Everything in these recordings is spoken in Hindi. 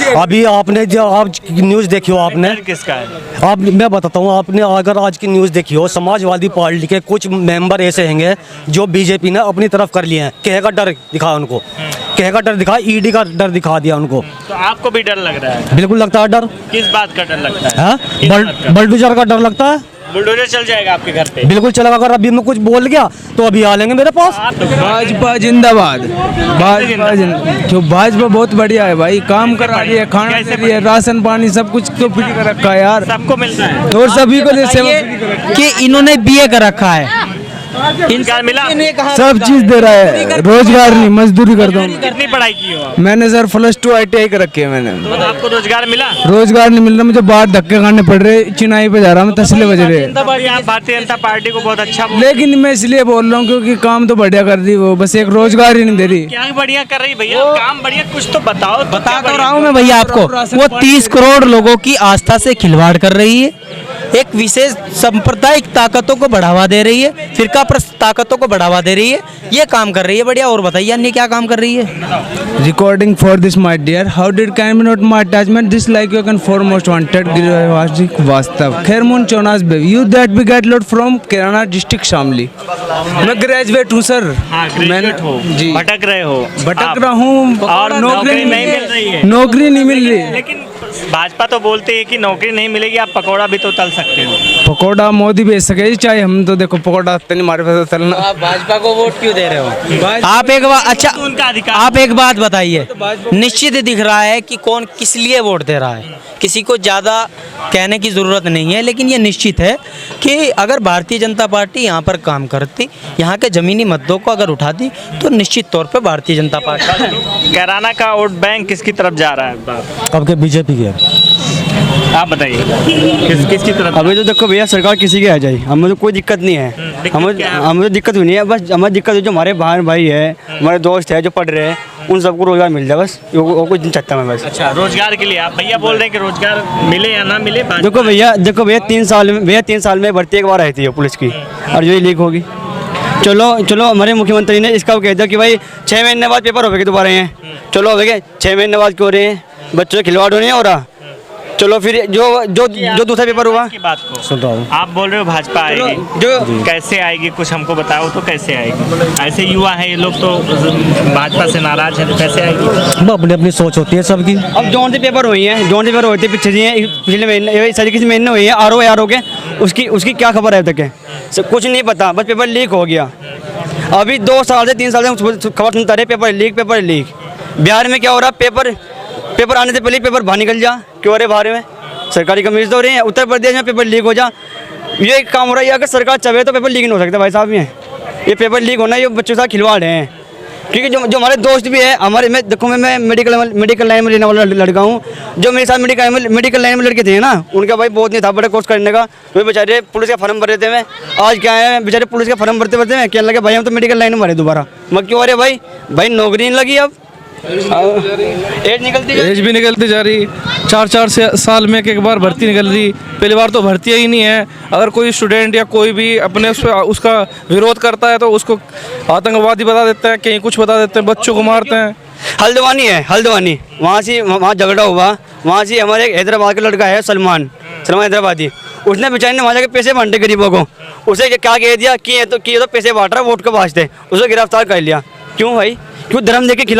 अभी आपने जो आप न्यूज़ देखी हो आपने, किसका है? आप मैं बताता हूँ, आपने अगर आज की न्यूज़ देखी हो, समाजवादी पार्टी के कुछ मेंबर ऐसे हैंगे जो बीजेपी ने अपनी तरफ कर लिए हैं। कहे का डर दिखा उनको, कहे का डर दिखा, ईडी का डर दिखा दिया उनको। तो आपको भी डर लग रहा है? बिल्कुल लगता है डर। किस बात का डर लगता है? हाँ, किस बात का? बुलडोजर का डर लगता है। बुलडोजर चल जाएगा आपके घर पे? बिल्कुल चलेगा। अगर अभी मैं कुछ बोल गया तो अभी आ लेंगे मेरे पास। भाजपा जिंदाबाद। जो भाजपा बहुत बढ़िया है भाई, काम करा रही है, खाना दे रही है, राशन पानी सब कुछ तो फ्री कर रखा है यार, सबको मिलता है और सभी को कि इन्होंने बीए कर रखा है, रोजगार मिला? सब चीज दे रहा है, रोजगार नहीं, मजदूरी करता हूँ। कितनी पढ़ाई की हो आप? मैंने सर +2 ITI कर रखी है मैंने। तो आपको रोजगार मिला? रोजगार नहीं मिल रहा मुझे, बाहर धक्के खाने पड़ रहे, चिनाई पे जा रहा हूँ, तसले बज रहे हैं। आप भारतीय जनता पार्टी को बहुत अच्छा लेकिन मैं इसलिए बोल रहा हूँ क्योंकि काम तो बढ़िया कर रही वो, बस एक रोजगार ही नहीं दे रही। क्या बढ़िया कर रही भैया? काम बढ़िया कुछ तो बताओ। बता तो रहा हूँ मैं भैया आपको, वो 30 करोड़ लोगों की आस्था से खिलवाड़ कर रही है, एक विशेष सांप्रदायिक ताकतों को बढ़ावा दे रही है, फिरका प्रस्त ताकतों को बढ़ावा दे रही है, ये काम कर रही है बढ़िया। और बताइए अन्य क्या काम कर रही है? Recording for this my dear, how did can not my attachment this like you can foremost wanted Girivasik Vastav Khairmun Chonas baby you that we get lot from Kirana district Shamli। मैं ग्रेजुएट हूँ सर। ग्रेजुएट हो जी? भटक रहे हो? भटक रहा हूँ और नौकरी नहीं मिल रही है? नौकरी नहीं मिल रही। लेकिन भाजपा तो बोलते है कि नौकरी नहीं मिलेगी, आप पकौड़ा भी तो तल सकते हो। पकौड़ा मोदी बेच सके चाहे, हम तो देखो पकौड़ा नहीं हमारे पास तलना। आप भाजपा को वोट क्यों दे रहे हो? आप एक बात, अच्छा तो उनका अधिकार। आप एक बात बताइए, निश्चित दिख रहा है कि कौन किस लिए वोट दे रहा है, किसी को ज़्यादा कहने की ज़रूरत नहीं है, लेकिन ये निश्चित है कि अगर भारतीय जनता पार्टी यहाँ पर काम करती, यहाँ के ज़मीनी मुद्दों को अगर उठाती, तो निश्चित तौर पर भारतीय जनता पार्टी। कैराना का वोट बैंक किसकी तरफ जा रहा है? अब के बीजेपी के। आप बताइए किसकी तरफ? अभी तो देखो भैया, सरकार किसी की आ जाए, हमें तो कोई दिक्कत नहीं है। हमें तो दिक्कत हुई नहीं है, बस हमारी दिक्कत है जो हमारे बहन भाई है, हमारे दोस्त है जो पढ़ रहे हैं, उन सबको रोजगार मिल जाए, बस वो कुछ नहीं चाहता मैं बस। अच्छा, रोजगार के लिए आप भैया बोल रहे हैं कि रोजगार मिले या ना मिले? देखो भैया 3 साल में भर्ती एक बार आई थी पुलिस की, और जो ये लीक होगी। चलो हमारे मुख्यमंत्री ने इसका कह दिया कि भाई 6 महीने बाद पेपर हो गए दोबारा हैं। चलो हो गए 6 महीने बाद क्यों हो रहे हैं, बच्चों से खिलवाड़ नहीं हो रहा। चलो फिर जो दूसरा पेपर हुआ की बात को सुनता हूँ। आप बोल रहे हो भाजपा आएगी, जो कैसे आएगी कुछ हमको बताओ तो, कैसे आएगी? ऐसे युवा है ये लोग तो भाजपा से नाराज है, तो कैसे आएगी? वो अपनी अपनी सोच होती है सबकी। अब जौन से पेपर हुए थे पिछले महीने, सारी किसी महीने हुई है आर ओ के, उसकी क्या खबर है अब तक है? कुछ नहीं पता, बस पेपर लीक हो गया। अभी 2 साल से 3 साल से खबर सुनता रहे पेपर लीक। बिहार में क्या हो रहा, पेपर आने से पहले पेपर बाहर निकल जा, क्यों अरे बाहर में सरकारी कमीज हो रही है। उत्तर प्रदेश में पेपर लीक हो जा, ये काम हो रहा है। अगर सरकार चाहे तो पेपर लीक नहीं हो सकता भाई साहब। ये पेपर लीक होना, ये बच्चों के साथ खिलवाड़ हैं। क्योंकि जो हमारे दोस्त भी है हमारे, मैं मेडिकल लाइन में लेने वाला लड़का हूँ। जो मेरे साथ मेडिकल लाइन में लड़के थे ना, उनका भाई बहुत नहीं था बड़ा कोर्स करने का। वे बेचारे पुलिस का फॉर्म भर रहे थे। मैं आज क्या है, बेचारे पुलिस का फॉर्म भरते मैं क्या लगे भाई हम तो मेडिकल लाइन में भरे दोबारा। मैं क्यों अरे भाई नौकरी नहीं लगी, अब एज भी निकलती जा रही, 4 साल में एक बार भर्ती निकल रही। पहली बार तो भर्ती ही नहीं है। अगर कोई स्टूडेंट या कोई भी अपने उसका विरोध करता है तो उसको आतंकवादी बता देते हैं, कहीं कुछ बता देते हैं, बच्चों को मारते हैं। हल्द्वानी वहाँ झगड़ा हुआ। वहाँ से हमारे एक हैदराबाद का लड़का है सलमान हैदराबादी, उसने बेचारे ने वहाँ जाकर पैसे बांटे गरीबों को। उसे क्या कह दिया कि ये तो पैसे बांट रहा है वोट के वास्ते, उसे गिरफ्तार कर लिया। क्यों भाई? क्यों? धर्म देख के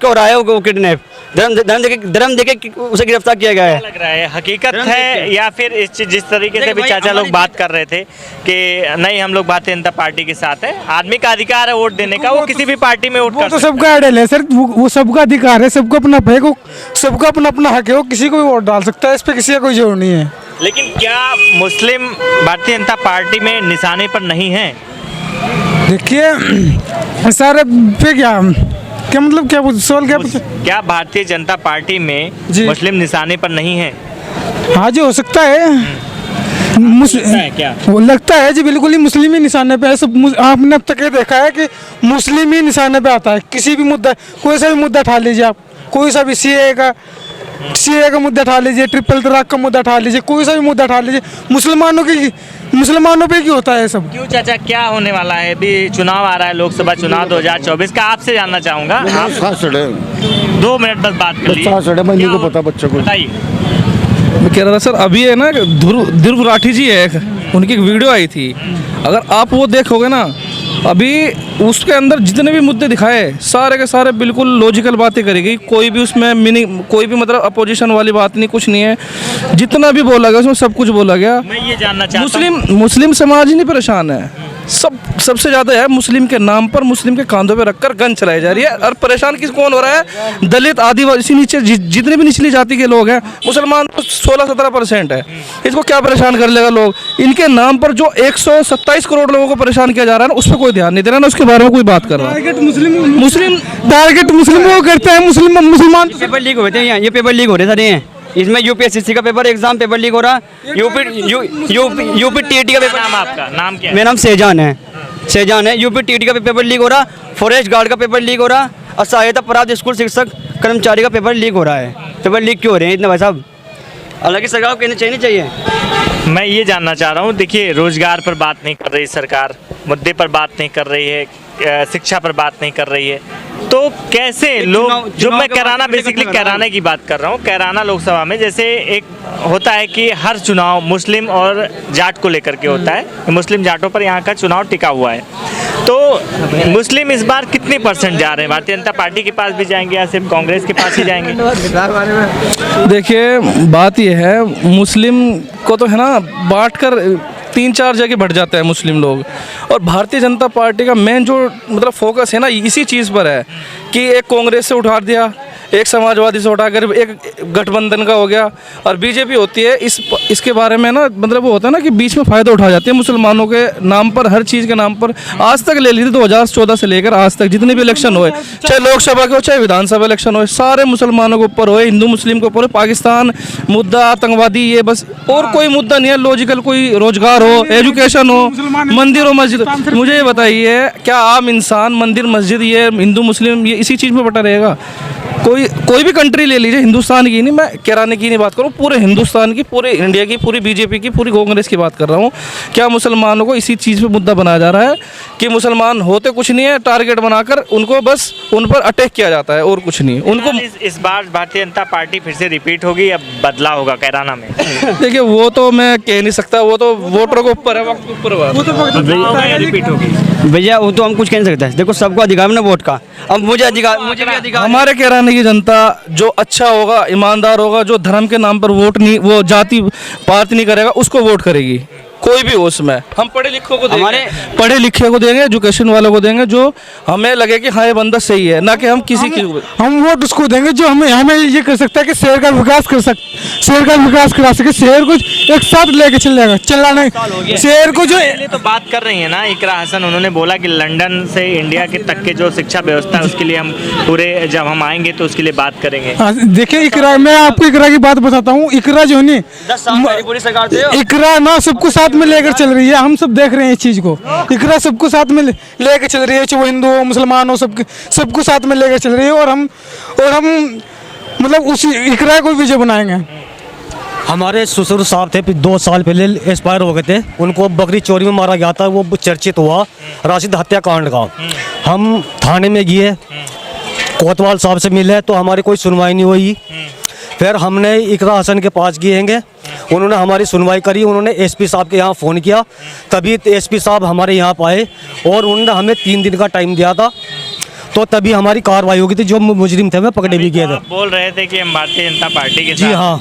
हो रहा है वो किडनैप, धर्म देख के उसे गिरफ्तार किया गया है। लग रहा है हकीकत है या फिर जिस तरीके से भी चाचा लोग बात कर रहे थे कि नहीं हम लोग भारतीय जनता पार्टी के साथ है, आदमी का अधिकार है वोट देने का, वो किसी भी पार्टी में वोट कर तो सबका आइडियल है सर, वो सबका अधिकार है, सबको अपना सबका अपना हक है, वो किसी को भी वोट डाल सकता है, इस पर किसी का कोई जोर नहीं है। लेकिन क्या मुस्लिम भारतीय जनता पार्टी में निशाने पर नहीं है? देखिए सर पे क्या मतलब क्या भारतीय जनता पार्टी में मुस्लिम निशाने पर नहीं है? हाँ जी, हो सकता है। क्या वो लगता है जी, बिल्कुल ही मुस्लिम ही निशाने पे है सब। आपने अब तक ये देखा है कि मुस्लिम ही निशाने पे आता है। किसी भी मुद्दा, कोई सा भी मुद्दा उठा लीजिए आप, कोई सा भी सीए का सीए का मुद्दा उठा लीजिए, ट्रिपल तलाक का मुद्दा उठा लीजिए, कोई सा भी मुद्दा उठा लीजिए, मुसलमानों पे क्यों होता है ये सब? क्यों चाचा, क्या होने वाला है? अभी चुनाव आ रहा है, लोकसभा चुनाव 2024 का। आपसे जानना चाहूंगा, आप 2 मिनट बस बात कर लीजिए। महीने को पता बच्चों को बताइए। मैं कह रहा था सर, अभी है ना ध्रुव राठी जी है एक, उनकी एक वीडियो आई थी, अगर आप वो देखोगे ना, अभी उसके अंदर जितने भी मुद्दे दिखाए सारे के सारे बिल्कुल लॉजिकल बातें करेगी, कोई भी उसमें मीनिंग, कोई भी मतलब अपोजिशन वाली बात नहीं, कुछ नहीं है। जितना भी बोला गया उसमें सब कुछ बोला गया। मैं ये जानना चाहता हूं, मुस्लिम समाज ही नहीं परेशान है, सबसे ज्यादा है मुस्लिम के नाम पर, मुस्लिम के कांधों पे रखकर गन चलाई जा रही है। और परेशान कौन हो रहा है? दलित, आदिवासी, नीचे जितने भी निचली जाति के लोग हैं, मुसलमान तो 16-17% है। इसको क्या परेशान कर लेगा लोग? इनके नाम पर जो 127 करोड़ लोगों को परेशान किया जा रहा है ना, उस पर कोई ध्यान नहीं दे रहा ना, उसके बारे में कोई बात कर रहा है। टारगेट मुस्लिमों को करते हैं, मुसलमान पेपर लीक होते हैं यहाँ, ये पेपर लीक हो रहे सारे हैं। इसमें यूपीएससी का पेपर एग्जाम पेपर लीक हो रहा है, यूपी टीटी का पेपर। नाम आपका, नाम क्या है? मेरा नाम सेजान है। यूपी टीटी का पेपर लीक हो रहा, फॉरेस्ट गार्ड का पेपर लीक हो रहा, और सहायता प्राप्त स्कूल शिक्षक कर्मचारी का पेपर लीक हो रहा है। पेपर लीक क्यों हो रहे हैं इतने भाई साहब? हालांकि सरकार को कहना चाहिए, नहीं चाहिए। मैं ये जानना चाह रहा हूँ, देखिए रोजगार पर बात नहीं कर रही सरकार, मुद्दे पर बात नहीं कर रही है, शिक्षा पर बात नहीं कर रही है, तो कैसे लोग, जो मैं कैराना, बेसिकली कैराना की बात कर रहा हूँ, कैराना लोकसभा में जैसे एक होता है कि हर चुनाव मुस्लिम और जाट को लेकर के होता है, मुस्लिम जाटों पर यहाँ का चुनाव टिका हुआ है, तो मुस्लिम इस बार कितने % जा रहे हैं? भारतीय जनता पार्टी के पास भी जाएंगे या सिर्फ कांग्रेस के पास ही जाएंगे? देखिए बात यह है, मुस्लिम को तो है ना बांट कर 3-4 जगह बढ़ जाते हैं मुस्लिम लोग, और भारतीय जनता पार्टी का मेन जो मतलब फोकस है ना, इसी चीज़ पर है कि एक कांग्रेस से उठा दिया, एक समाजवादी से उठाकर एक गठबंधन का हो गया, और बीजेपी होती है इसके बारे में ना, मतलब वो होता है ना कि बीच में फ़ायदा उठा जाती है मुसलमानों के नाम पर, हर चीज़ के नाम पर। आज तक ले ली थी 2014 से लेकर आज तक जितने भी इलेक्शन हुए, चाहे लोकसभा के हो चाहे विधानसभा इलेक्शन हो, सारे मुसलमानों के ऊपर हुए, हिंदू मुस्लिम के ऊपर, पाकिस्तान मुद्दा, आतंकवादी, ये बस, और कोई मुद्दा नहीं है लॉजिकल, कोई रोजगार हो, एजुकेशन हो, मंदिर हो, मस्जिद। मुझे ये बताइए, क्या आम इंसान मंदिर मस्जिद, ये हिंदू मुस्लिम, ये इसी चीज़ में बटा रहेगा? कोई भी कंट्री ले लीजिए, हिंदुस्तान की नहीं, मैं कैराने की नहीं बात कर रहा हूँ, पूरे हिंदुस्तान की, पूरे इंडिया की, पूरी बीजेपी की, पूरी कांग्रेस की बात कर रहा हूँ। क्या मुसलमानों को इसी चीज़ पे मुद्दा बनाया जा रहा है कि मुसलमान होते कुछ नहीं है, टारगेट बनाकर उनको बस उन पर अटैक किया जाता है और कुछ नहीं उनको। इस बार भारतीय जनता पार्टी फिर से रिपीट होगी या बदला होगा कैराना में? देखिए वो तो मैं कह नहीं सकता, वो तो वोटरों के ऊपर है, वक्त के ऊपर है। रिपीट होगी भैया, वो तो हम कुछ कह नहीं सकते। देखो सबको अधिकार है ना वोट का, अब मुझे भी अधिकार। हमारे कैराने की जनता जो अच्छा होगा, ईमानदार होगा, जो धर्म के नाम पर वोट नहीं, वो जाति पात नहीं करेगा, उसको वोट करेगी, कोई भी हो उसमें। हम पढ़े लिखे को देंगे, पढ़े लिखे को देंगे, एजुकेशन वालों को देंगे, जो हमें लगे कि हाँ ये बंदा सही है, ना कि हम किसी की। हम वोट उसको देंगे जो हमें ये कर सकता है कि शहर का विकास करा सके, शहर को एक साथ लेके चलाना शहर को। जो तो बात कर रही है ना इकरा हसन, उन्होंने बोला कि लंदन से इंडिया के तक के जो शिक्षा व्यवस्था है उसके लिए हम पूरे, जब हम आएंगे तो उसके लिए बात करेंगे। देखिए इकरा, मैं आपको इकरा की बात बताता हूँ। इकरा जो है नी, 10 साल पूरी सरकार थे, इकरा ना सबको साथ में लेकर चल रही है, हम सब देख रहे हैं इस चीज को। इकरा सबको साथ में लेकर चल रही है, चाहे वो हिंदू हो, मुसलमान हो, सबको साथ में लेकर चल रही है, और हम मतलब उसी इकरा को विजय बनाएंगे। हमारे ससुर साहब थे 2 साल पहले एक्सपायर हो गए थे, उनको बकरी चोरी में मारा गया था, वो चर्चित हुआ राशिद हत्याकांड का। हम थाने में गए, कोतवाल साहब से मिले तो हमारी कोई सुनवाई नहीं हुई। फिर हमने इकरा हसन के पास गए, उन्होंने हमारी सुनवाई करी, उन्होंने एसपी साहब के यहाँ फ़ोन किया, तभी एसपी साहब हमारे यहाँ आए और उन्होंने हमें 3 दिन का टाइम दिया था, तो तभी हमारी कार्रवाई होगी थी। जो मुजरिम थे हमें पकड़े भी गए थे। आप बोल रहे थे कि हम भारतीय जनता पार्टी के साथ। जी हाँ,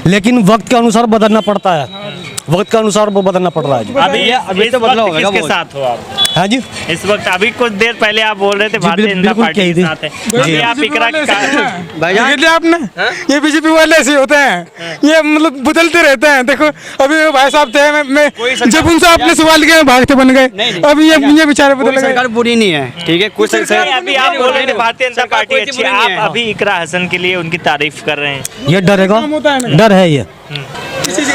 लेकिन वक्त के अनुसार बदलना पड़ता है, वक्त के अनुसार वो बदलना पड़ रहा है। अभी तो बदला होगा किसके साथ हो आप? हाँ जी, इस वक्त अभी कुछ देर पहले आप बोल रहे थे भारतीय जनता बिल्कुल पार्टी के कही थी। साथ है, अभी आप इकरा देख लिया आपने, ये बीजेपी वाले ऐसे होते हैं, ये मतलब बदलते रहते हैं। देखो अभी भाई साहब थे, मैं जब उनसे आपने सवाल किया भागते बन गए, अब ये बेचारे बदल गए। सरकार बुरी नहीं है, ठीक है, कुछ अभी आप बोल रहे थे भारतीय जनता पार्टी अच्छी है, आप अभी इकरा हसन के लिए उनकी तारीफ कर रहे हैं। ये डरेगा, डर है ये।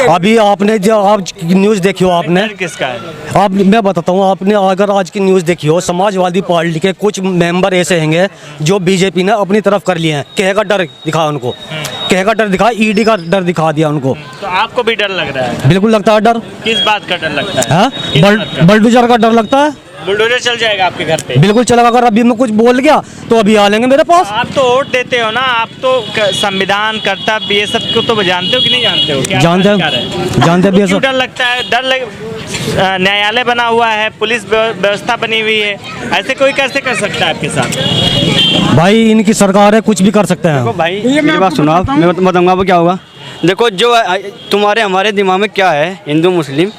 अभी आपने जो आप न्यूज़ देखी हो, आपने किसका है? आप, मैं बताता हूँ, आपने अगर आज की न्यूज़ देखी हो, समाजवादी पार्टी के कुछ मेंबर ऐसे हैंगे जो बीजेपी ने अपनी तरफ कर लिए हैं, कहेगा डर दिखा उनको, कहेगा डर दिखा, ईडी का डर दिखा दिया उनको। तो आपको भी डर लग रहा है? बिल्कुल लगता है डर। किस बात का डर लगता है? हाँ, किस बात का? बुलडोजर का डर लगता है। बुलडोजर चल जाएगा आपके घर पे? बिल्कुल चलेगा, अगर अभी मैं कुछ बोल गया तो अभी आ लेंगे मेरे पास। आप तो वोट देते हो ना, आप तो संविधान कर्तव्य ये सब को तो जानते हो कि नहीं जानते हो? क्या जानते हैं, अधिकार है? जानते हैं तो भी क्यों सब। डर लगता है? न्यायालय बना हुआ है, पुलिस व्यवस्था बनी हुई है, ऐसे कोई कैसे कर सकता है आपके साथ? भाई इनकी सरकार है, कुछ भी कर सकते देखो हैं। भाई मेरी बात सुनो आप, मैं बताऊंगा आपको क्या होगा। देखो जो तुम्हारे हमारे दिमाग में क्या है, हिंदू मुस्लिम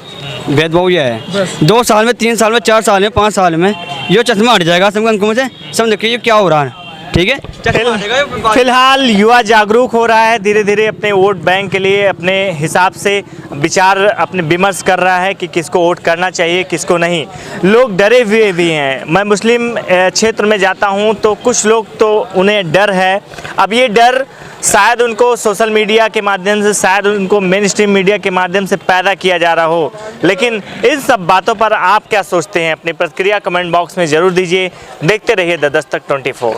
भेदभाव ये है। 2 साल में, 3 साल में, 4 साल में, 5 साल में ये चश्मा हट जाएगा सबको आंखों में से। समझ के ये क्या हो रहा है, ठीक है? चश्मा हटेगा। फिलहाल युवा जागरूक हो रहा है, धीरे धीरे अपने वोट बैंक के लिए अपने हिसाब से विचार अपने विमर्श कर रहा है कि किसको वोट करना चाहिए किसको नहीं। लोग डरे हुए भी हैं। मैं मुस्लिम क्षेत्र में जाता हूं तो कुछ लोग तो उन्हें डर है। अब ये डर शायद उनको सोशल मीडिया के माध्यम से, शायद उनको मेन स्ट्रीम मीडिया के माध्यम से पैदा किया जा रहा हो, लेकिन इन सब बातों पर आप क्या सोचते हैं? अपनी प्रतिक्रिया कमेंट बॉक्स में ज़रूर दीजिए। देखते रहिए द दस्तक 24।